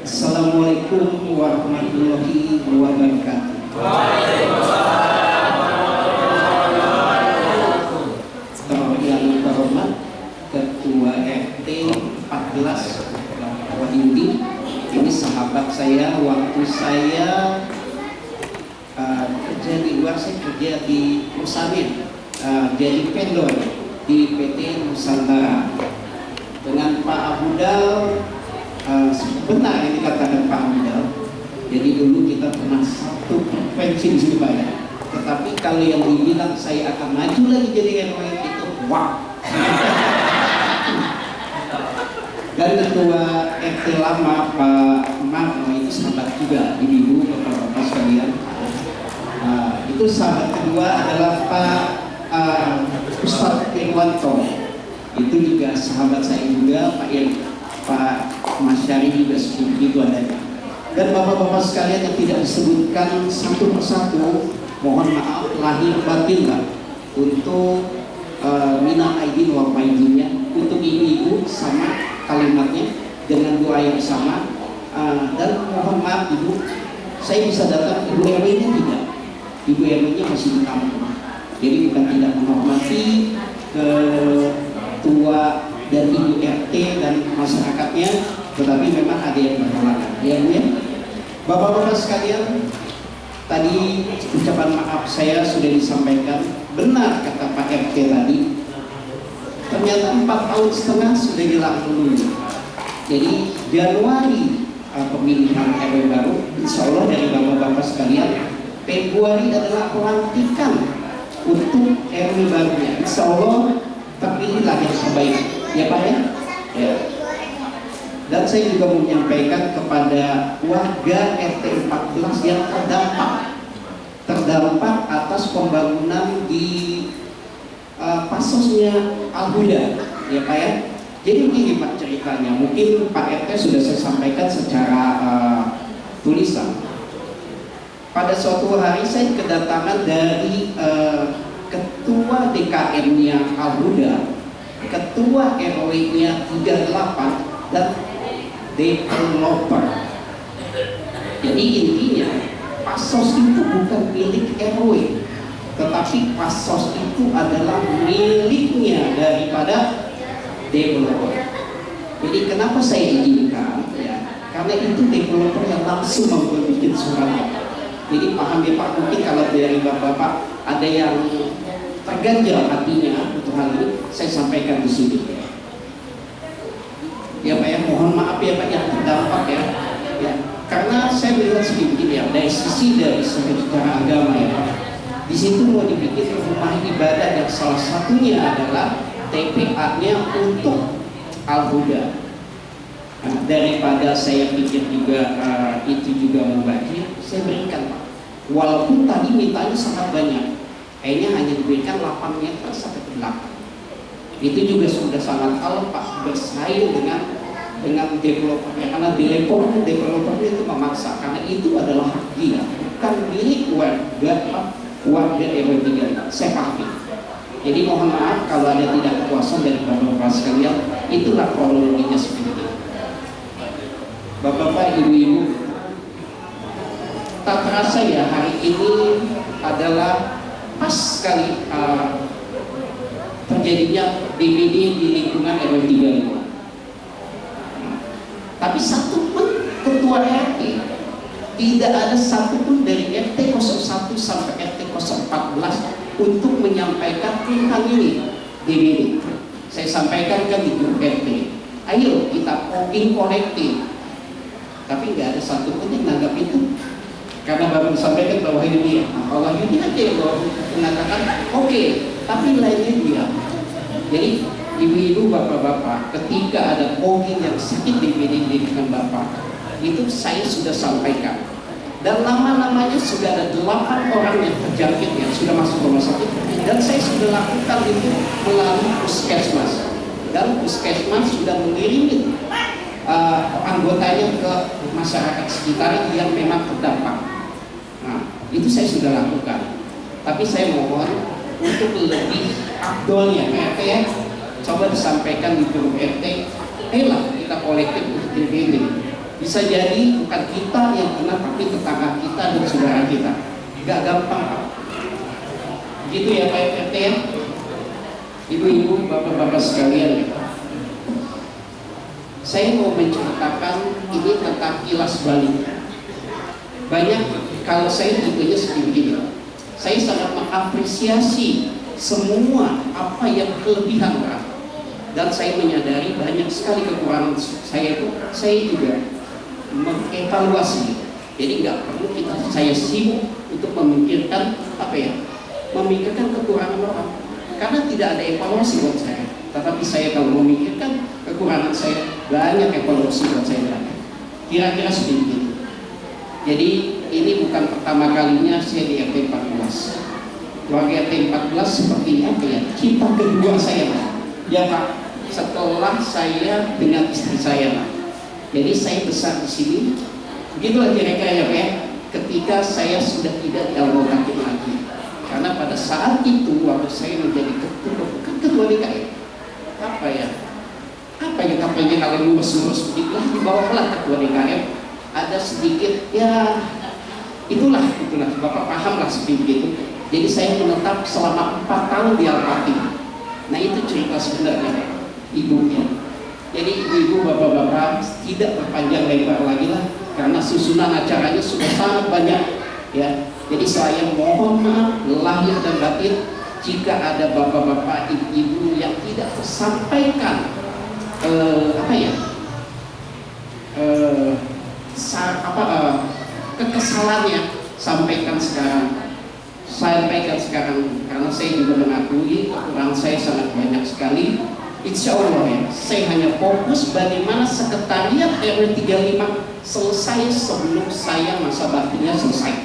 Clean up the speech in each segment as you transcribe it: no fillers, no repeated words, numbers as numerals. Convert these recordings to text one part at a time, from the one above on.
Assalamualaikum warahmatullahi wabarakatuh. Yang terhormat Ketua RT 14 Wahyudi, ini sahabat saya. Waktu saya kerja di luar, saya kerja di perusahaan jadi vendor di PT Nusantara dengan Pak Abudal. Benar yang dikatakan Pak Abudal. Jadi dulu kita pernah satu frekuensi di sini Pak ya. Tetapi kalau yang dibilang saya akan maju lagi jadi RW itu wow. Dan ketua RT lama Pak Marno itu sahabat juga, ibu-ibu, bapak-bapak sekalian. Itu sahabat kedua adalah Pak Ustadz Irwanto. Itu juga sahabat saya juga, Pak Masyari juga seperti itu adanya. Dan bapak-bapak sekalian yang tidak disebutkan satu persatu, mohon maaf lahir batin lah untuk minal aidin wal faizin, untuk ibu-ibu sama kalimatnya dengan doa yang sama. Dan mohon maaf ibu, saya bisa datang, ibu RW-nya tidak, ibu RW-nya masih di kampung. Jadi bukan tidak menghormati ketua dan ibu RT dan masyarakatnya, tetapi memang ada yang berhalangan. Ya Bu ya. Bapak-bapak sekalian, tadi ucapan maaf saya sudah disampaikan. Benar kata Pak RT tadi, ternyata 4 tahun setengah sudah dilalui. Jadi Januari pemilihan RW baru, insya Allah dari bapak-bapak sekalian, Februari adalah pelantikan untuk RW barunya. Insya Allah terpilihlah yang terbaik, ya Pak ya. Ya. Dan saya juga mau menyampaikan kepada warga RT 14 yang terdampak atas pembangunan di pasosnya Al-Huda, ya Pak ya. Jadi begini Pak ceritanya, mungkin Pak RT sudah saya sampaikan secara tulisan. Pada suatu hari saya kedatangan dari ketua DKM-nya Al-Huda, ketua RW-nya 38 dan developer. Jadi intinya pasos itu bukan milik RW, tetapi pasos itu adalah miliknya daripada developer. Jadi kenapa saya izinkan ya? Karena itu developer yang langsung membuat suratnya. Jadi paham ya Pak, mungkin kalau dari bapak-bapak ada yang terganjal hatinya untuk hal ini, saya sampaikan di sini. Ya Pak ya, mohon maaf ya Pak yang terdampak ya. Ya, karena saya melihat sedikit ya dari sisi secara agama ya Pak. Di situ mau dibikin rumah ibadah yang salah satunya adalah TPA-nya untuk Al-Huda. Nah, daripada saya pikir juga itu juga membagi, saya berikan Pak. Walaupun tadi mintanya sangat banyak, kayaknya hanya diberikan 8 meter sampai ke belakang. Itu juga sudah sangat kalah Pak, bersaing dengan developer, karena developer itu memaksa, karena itu adalah hak dia, bukan milik warga RW 3. Saya pahami. Jadi mohon maaf kalau ada tidak kepuasan dari bapak-bapak sekalian, itulah kronologinya seperti itu. Bapak-bapak, ibu-ibu, tak terasa ya hari ini adalah pas sekali terjadinya DPD di lingkungan RW 35. Tapi satu pun ketua RT, tidak ada satu pun dari RT 01 sampai RT 014 untuk menyampaikan tentang ini DPD. Saya sampaikan kan di grup RT, ayo kita voting kolektif. Tapi nggak ada satu pun yang menganggap itu. Karena baru sampaikan bahwa ini dia, Allah ini aja yang mengatakan oke, tapi lainnya dia. Jadi ibu-ibu, bapak-bapak, ketika ada voting yang sedikit DPD dengan bapak, itu saya sudah sampaikan. Dan nama-namanya sudah ada 8 orang yang terjangkit yang sudah masuk rumah sakit, dan saya sudah lakukan itu melalui puskesmas. Dan puskesmas sudah mengirimi anggotanya ke masyarakat sekitar yang memang terdampak. Nah, itu saya sudah lakukan. Tapi saya mohon untuk lebih abdolnya RT ya, coba disampaikan di grup RT, ayolah kita kolektif untuk ini. Di Bisa jadi bukan kita yang kena, tapi tetangga kita dan saudara kita. Gak gampang Pak. Gitu ya Pak RT ya. Ibu-ibu, bapak-bapak sekalian, saya mau menceritakan ini tentang kilas balik. Banyak, kalau saya tipenya seperti ini, saya sangat mengapresiasi semua apa yang kelebihan Pak. Dan saya menyadari banyak sekali kekurangan saya itu, saya juga mengevaluasi. Jadi nggak perlu saya sibuk untuk memikirkan memikirkan kekurangan orang, karena tidak ada evaluasi buat saya. Tetapi saya kalau memikirkan kekurangan saya, banyak evaluasi buat saya. Kira-kira seperti itu. Jadi ini bukan pertama kalinya saya di RT 14. Keluarga RT 14 seperti apa ya? Cinta kedua saya Pak. Ya Pak, setelah saya dengan istri saya Pak. Jadi saya besar di sini. Begitulah kira-kira ya Pak ya. Ketika saya sudah tidak di Al-Quran lagi. Karena pada saat itu waktu saya menjadi ketua DKM, apa yang kapalnya kalau lurus-lurus begitulah, di bawahlah ketua DKM ada sedikit ya itulah Bapak paham lah seperti itu. Jadi saya menetap selama 4 tahun di Al-Fatih. Nah itu cerita sebenarnya ibunya. Jadi ibu bapak-bapak tidak berpanjang lebar lagi lah, karena susunan acaranya sudah sangat banyak ya. Jadi saya mohon maaf lahir dan batin jika ada bapak-bapak ibu-ibu yang tidak tersampaikan kekesalannya, sampaikan sekarang karena saya juga mengakui kekurangan saya sangat banyak sekali. Insya Allah ya, saya hanya fokus bagaimana sekretariat RW 35 selesai sebelum saya masa baktinya selesai.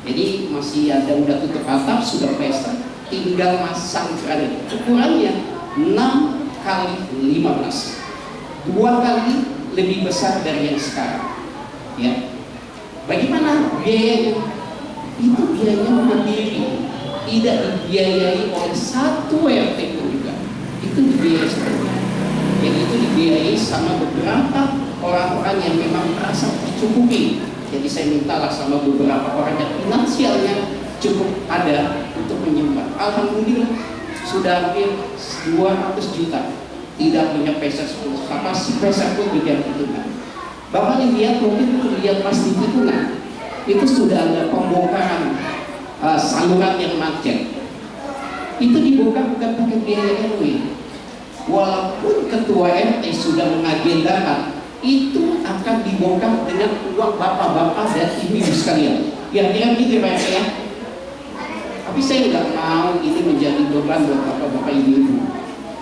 Jadi masih ada, udah tutup atap, sudah pesta, tinggal masang granit. Ukurannya 6 kali 15, 2 kali lebih besar dari yang sekarang. Ya, bagaimana biayanya? Itu biayanya mandiri, tidak dibiayai oleh satu RT pun juga. Itu dibiayai sendiri. Jadi itu dibiayai sama beberapa orang-orang yang memang merasa tercukupi. Jadi saya mintalah sama beberapa orang yang finansialnya cukup ada untuk menyumbang. Alhamdulillah sudah hampir 200 juta. Tidak punya peser pun, si peser pun tidak hitungan. Bapak lihat mungkin lihat pas di tikungan itu sudah ada pembongkaran saluran yang macet. Itu dibongkar bukan pakai biaya RW. Walaupun ketua RT sudah mengagendakan, itu akan dibongkar dengan uang bapak-bapak dan ibu-ibu sekalian. Kira-kira gitu ya Pak ya. Tapi saya nggak mau ini menjadi beban buat bapak-bapak ibu-ibu.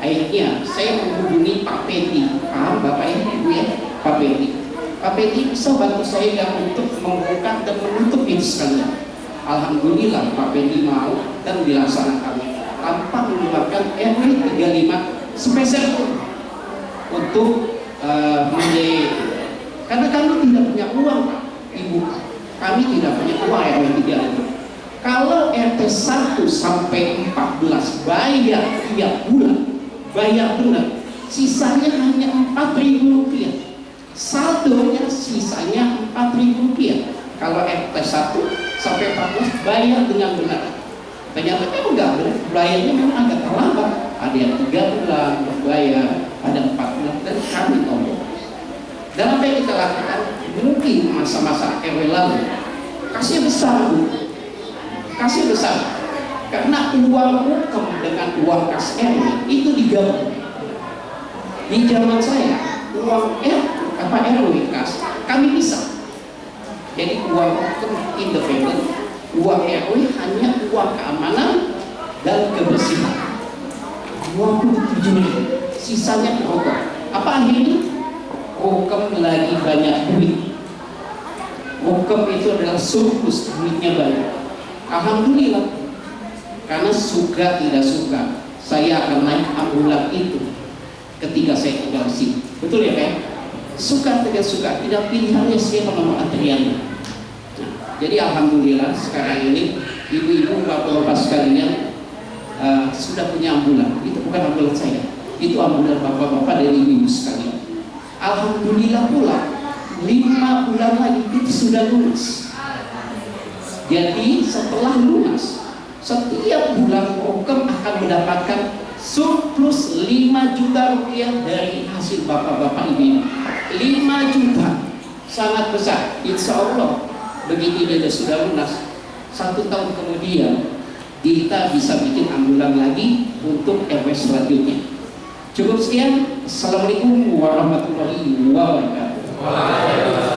Akhirnya saya menghubungi Pak Peti, paham Bapak Ibu ya, Pak Peti. Pak Peti bisa bantu saya untuk membongkar dan menutup itu sekalian. Alhamdulillah Pak Peti mau dan dilaksanakan tanpa mengeluarkan RW 35 sepeser pun untuk karena kami tidak punya uang Pak, Ibu. Kami tidak punya uang RW 35. Kalau RT 1 sampai 14 bayar tiap bulan, bayar benar, sisanya hanya Rp4.000. Saldonya sisanya Rp4.000. Kalau RT 1 sampai 14 bayar dengan benar. Ternyata memang enggak benar, bayarnya memang agak terlambat. Ada yang 3 bulan berbayar, ada 4 bulan, dan kami tolong. Dan apa yang kita lakukan? Mungkin masa-masa RW lalu kasih besar Bu, kasih besar, karena uang hukum dengan uang kas RW itu digabung. Di zaman saya uang RW kas kami bisa. Jadi uang hukum independen, uang RW hanya uang keamanan dan kebersihan. 27.000, sisanya program. Apa akhirnya? Program lagi banyak duit. Program itu adalah surplus, duitnya banyak. Alhamdulillah. Karena suka tidak suka, saya akan naik ambulan itu ketika saya tinggal di sini. Betul ya Pak? Suka tidak suka, tidak pilihannya siapa nomor antriannya. Jadi alhamdulillah sekarang ini ibu-ibu bapak-bapak sekalian sudah punya ambulan. Itu bukan ambulan saya, itu ambulan bapak-bapak dan ibu-ibu sekalian. Alhamdulillah pula 5 bulan lagi itu sudah lunas. Jadi setelah lunas, setiap bulan program akan mendapatkan surplus 5 juta rupiah dari hasil bapak-bapak ibu. 5 juta, sangat besar. Insya Allah begitu dia sudah lunas, 1 tahun kemudian kita bisa bikin ambulan lagi untuk RW selanjutnya. Cukup sekian. Assalamualaikum warahmatullahi wabarakatuh.